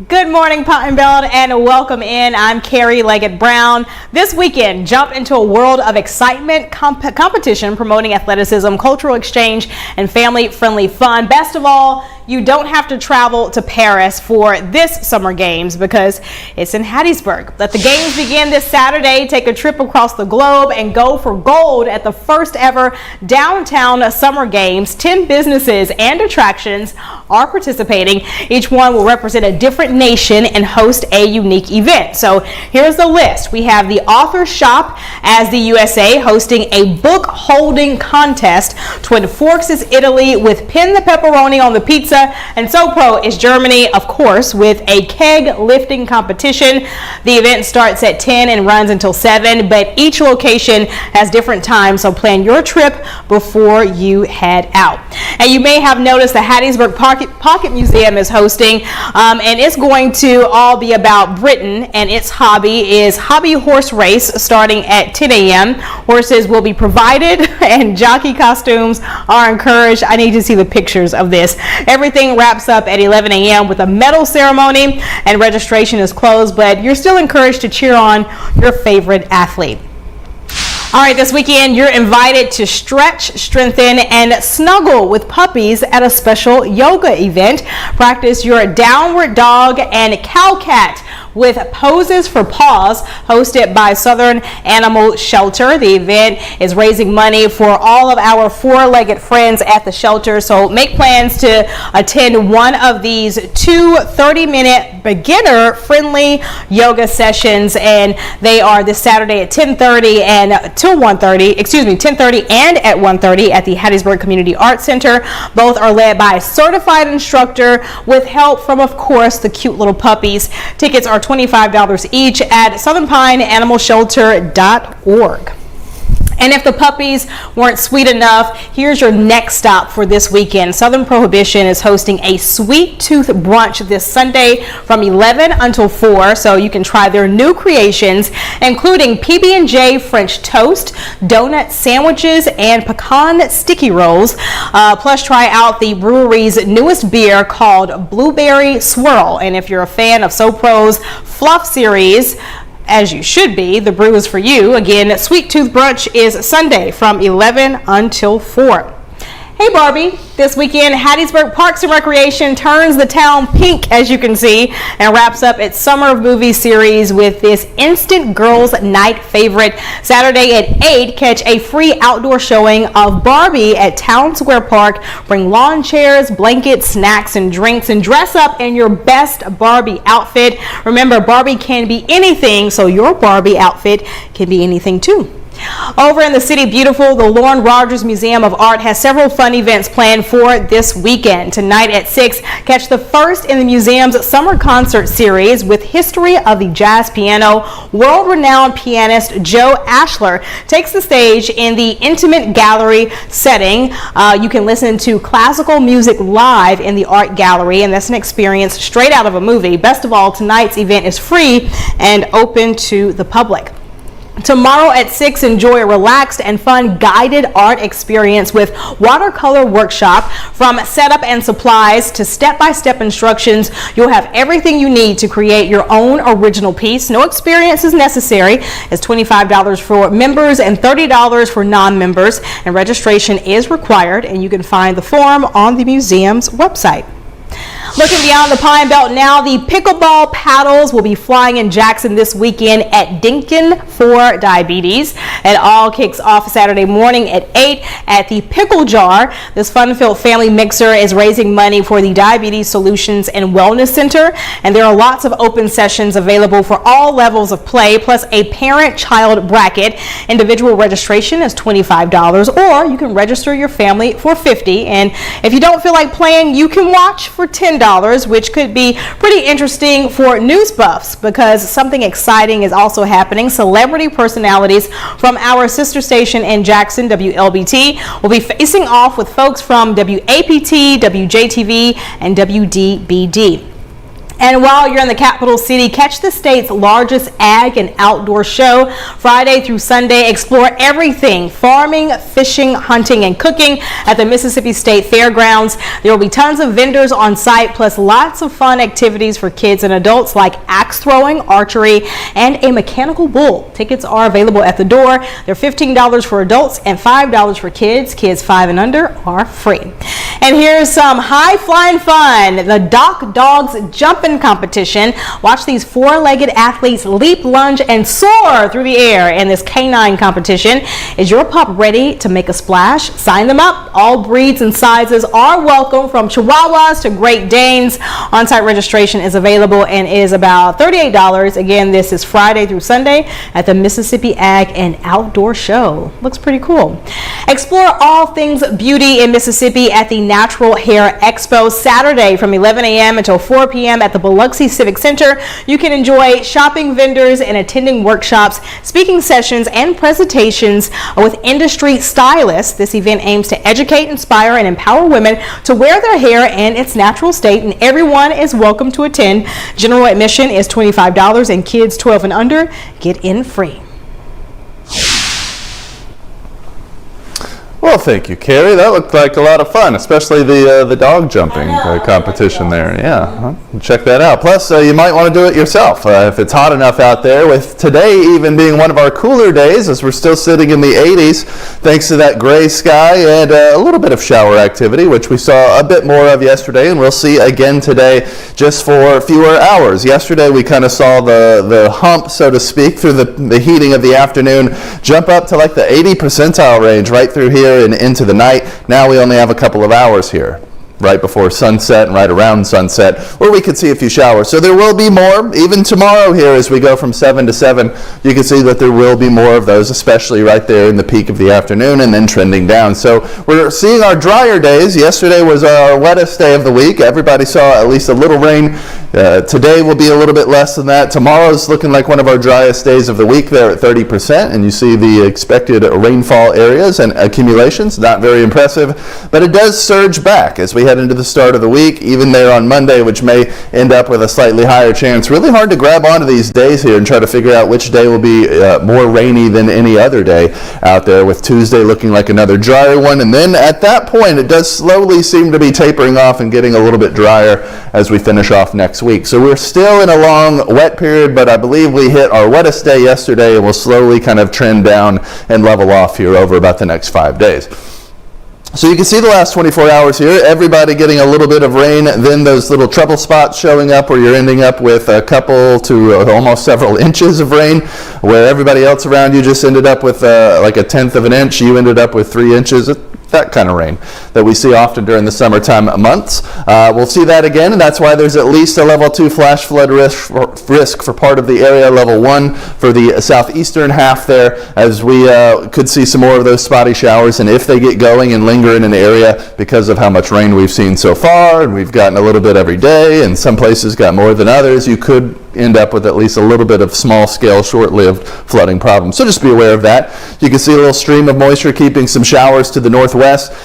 Good morning, Cotton Belt, and welcome in. I'm Karrie Leggett-Brown. This weekend, jump into a world of excitement, competition, promoting athleticism, cultural exchange, and family-friendly fun. Best of all, you don't have to travel to Paris for this summer games because it's in Hattiesburg. Let the games begin this Saturday. Take a trip across the globe and go for gold at the first ever downtown summer games. 10 businesses and attractions are participating. Each one will represent a different nation and host a unique event. So here's the list. We have the Author Shop as the USA, hosting a book holding contest. Twin Forks is Italy with Pin the Pepperoni on the Pizza, and SoPro is Germany, of course, with a keg lifting competition. The event starts at 10 and runs until 7, but each location has different times, so plan your trip before you head out. And you may have noticed the Hattiesburg Pocket Museum is hosting, and it's going to all be about Britain, and its hobby is hobby horse race starting at 10 a.m. Horses will be provided and jockey costumes are encouraged. I need to see the pictures of this. Everything wraps up at 11 a.m. with a medal ceremony, and registration is closed, but you're still encouraged to cheer on your favorite athlete. All right, this weekend, you're invited to stretch, strengthen, and snuggle with puppies at a special yoga event. Practice your downward dog and cow cat with poses for paws, hosted by Southern Animal Shelter. The event is raising money for all of our four-legged friends at the shelter, so make plans to attend one of these two 30-minute beginner-friendly yoga sessions, and they are this Saturday at 10:30 and till 1:30, 10:30 and at 1:30 at the Hattiesburg Community Arts Center. Both are led by a certified instructor with help from, of course, the cute little puppies. Tickets are $25 each at southernpineanimalshelter.org. And if the puppies weren't sweet enough, here's your next stop for this weekend. Southern Prohibition is hosting a sweet tooth brunch this Sunday from 11 until 4, so you can try their new creations, including PB&J French toast, donut sandwiches, and pecan sticky rolls. Plus, try out the brewery's newest beer called Blueberry Swirl. And if you're a fan of SoPro's Fluff series, as you should be, the brew is for you. Again, Sweet Tooth Brunch is Sunday from 11 until 4. Hey Barbie, this weekend Hattiesburg Parks and Recreation turns the town pink, as you can see, and wraps up its Summer of Movies series with this instant girls night favorite. Saturday at 8, catch a free outdoor showing of Barbie at Town Square Park. Bring lawn chairs, blankets, snacks, and drinks, and dress up in your best Barbie outfit. Remember, Barbie can be anything, so your Barbie outfit can be anything too. Over in the City Beautiful, the Lauren Rogers Museum of Art has several fun events planned for this weekend. Tonight at 6, catch the first in the museum's summer concert series with history of the jazz piano. World-renowned pianist Joe Ashler takes the stage in the intimate gallery setting. You can listen to classical music live in the art gallery, and that's an experience straight out of a movie. Best of all, tonight's event is free and open to the public. Tomorrow at 6, enjoy a relaxed and fun guided art experience with watercolor workshop. From setup and supplies to step-by-step instructions, you'll have everything you need to create your own original piece. No experience is necessary. It's $25 for members and $30 for non-members, and registration is required, and you can find the form on the museum's website. Looking beyond the Pine Belt now, the pickleball paddles will be flying in Jackson this weekend at Dinkin for Diabetes. It all kicks off Saturday morning at 8 at the Pickle Jar. This fun-filled family mixer is raising money for the Diabetes Solutions and Wellness Center, and there are lots of open sessions available for all levels of play, plus a parent-child bracket. Individual registration is $25, or you can register your family for $50. And if you don't feel like playing, you can watch for $10, which could be pretty interesting for news buffs because something exciting is also happening. Celebrity personalities from our sister station in Jackson, WLBT, will be facing off with folks from WAPT, WJTV, and WDBD. And while you're in the capital city, catch the state's largest ag and outdoor show Friday through Sunday. Explore everything farming, fishing, hunting, and cooking at the Mississippi State Fairgrounds. There will be tons of vendors on site, plus lots of fun activities for kids and adults like axe throwing, archery, and a mechanical bull. Tickets are available at the door. They're $15 for adults and $5 for kids. Kids 5 and under are free. And here's some high flying fun. The Doc Dogs Jumping Competition. Watch these four-legged athletes leap, lunge, and soar through the air in this canine competition. Is your pup ready to make a splash? Sign them up. All breeds and sizes are welcome, from Chihuahuas to Great Danes. On-site registration is available and is about $38. Again, this is Friday through Sunday at the Mississippi Ag and Outdoor Show. Looks pretty cool. Explore all things beauty in Mississippi at the Natural Hair Expo Saturday from 11 a.m. until 4 p.m. at the Biloxi Civic Center. You can enjoy shopping vendors and attending workshops, speaking sessions, and presentations with industry stylists. This event aims to educate, inspire, and empower women to wear their hair in its natural state, and everyone is welcome to attend. General admission is $25 and kids 12 and under get in free. Well, thank you, Karrie. That looked like a lot of fun, especially the dog jumping competition there. Yeah, check that out. Plus, you might want to do it yourself if it's hot enough out there, with today even being one of our cooler days, as we're still sitting in the 80s, thanks to that gray sky and a little bit of shower activity, which we saw a bit more of yesterday, and we'll see again today, just for fewer hours. Yesterday, we kind of saw the hump, so to speak, through the heating of the afternoon, jump up to like the 80 percentile range right through here and into the night. Now we only have a couple of hours here, right before sunset and right around sunset, where we could see a few showers. So there will be more, even tomorrow here as we go from 7 to 7. You can see that there will be more of those, especially right there in the peak of the afternoon and then trending down. So we're seeing our drier days. Yesterday was our wettest day of the week. Everybody saw at least a little rain. Today will be a little bit less than that. Tomorrow's looking like one of our driest days of the week there at 30%, and you see the expected rainfall areas and accumulations. Not very impressive, but it does surge back as we head into the start of the week, even there on Monday, which may end up with a slightly higher chance. Really hard to grab onto these days here and try to figure out which day will be more rainy than any other day out there, with Tuesday looking like another drier one. And then at that point, it does slowly seem to be tapering off and getting a little bit drier as we finish off next week. So we're still in a long wet period, but I believe we hit our wettest day yesterday, and we'll slowly kind of trend down and level off here over about the next 5 days. So you can see the last 24 hours here, everybody getting a little bit of rain, then those little trouble spots showing up where you're ending up with a couple to almost several inches of rain, where everybody else around you just ended up with like a tenth of an inch. You ended up with 3 inches. That kind of rain that we see often during the summertime months. We'll see that again, and that's why there's at least a level 2 flash flood risk for part of the area, level 1 for the southeastern half there, as we could see some more of those spotty showers. And if they get going and linger in an area because of how much rain we've seen so far, and we've gotten a little bit every day, and some places got more than others, you could end up with at least a little bit of small-scale, short-lived flooding problems. So just be aware of that. You can see a little stream of moisture keeping some showers to the northwest.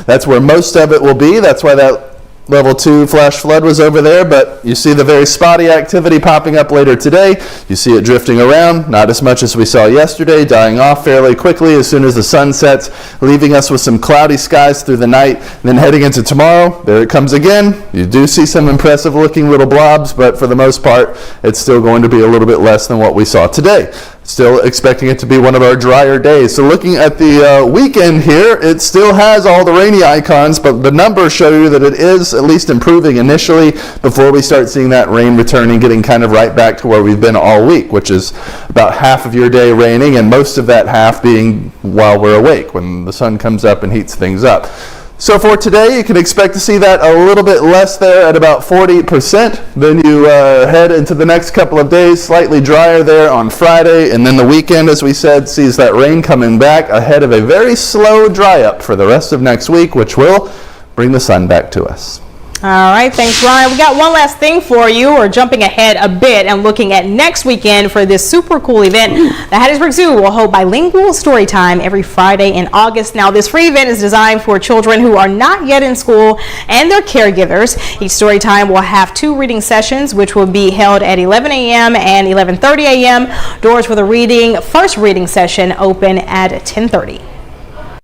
That's where most of it will be. That's why that level 2 flash flood was over there, but you see the very spotty activity popping up later today. You see it drifting around, not as much as we saw yesterday, dying off fairly quickly as soon as the sun sets, leaving us with some cloudy skies through the night. And then heading into tomorrow, there it comes again. You do see some impressive looking little blobs, but for the most part, it's still going to be a little bit less than what we saw today. Still expecting it to be one of our drier days. So looking at the weekend here, it still has all the rainy icons, but the numbers show you that it is at least improving initially before we start seeing that rain returning, getting kind of right back to where we've been all week, which is about half of your day raining, and most of that half being while we're awake, when the sun comes up and heats things up. So for today, you can expect to see that a little bit less there at about 40%. Then you head into the next couple of days, slightly drier there on Friday. And then the weekend, as we said, sees that rain coming back ahead of a very slow dry up for the rest of next week, which will bring the sun back to us. All right, thanks, Ryan. We got one last thing for you. We're jumping ahead a bit and looking at next weekend for this super cool event. The Hattiesburg Zoo will hold bilingual story time every Friday in August. Now, this free event is designed for children who are not yet in school and their caregivers. Each story time will have 2 reading sessions, which will be held at 11 a.m. and 11:30 a.m. Doors for the first reading session open at 10:30.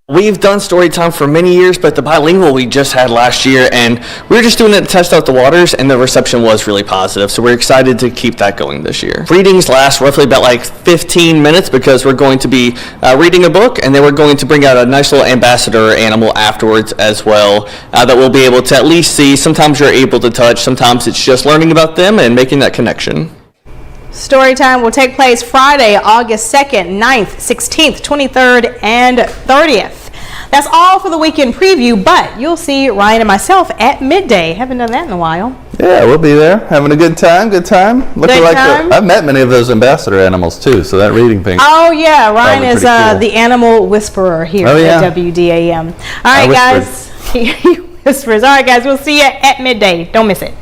We've done story time for many years, but the bilingual we just had last year, and we were just doing it to test out the waters, and the reception was really positive, so we're excited to keep that going this year. Readings last roughly about like 15 minutes because we're going to be reading a book, and then we're going to bring out a nice little ambassador animal afterwards as well that we'll be able to at least see. Sometimes you're able to touch, sometimes it's just learning about them and making that connection. Storytime will take place Friday, August 2nd, 9th, 16th, 23rd, and 30th. That's all for the weekend preview, but you'll see Ryan and myself at midday. Haven't done that in a while. Yeah, we'll be there having a good time. Looking like I've met many of those ambassador animals too, so that reading thing. Oh yeah, Ryan is cool. the animal whisperer here at WDAM. All right, guys. He whispers. All right, guys, we'll see you at midday. Don't miss it.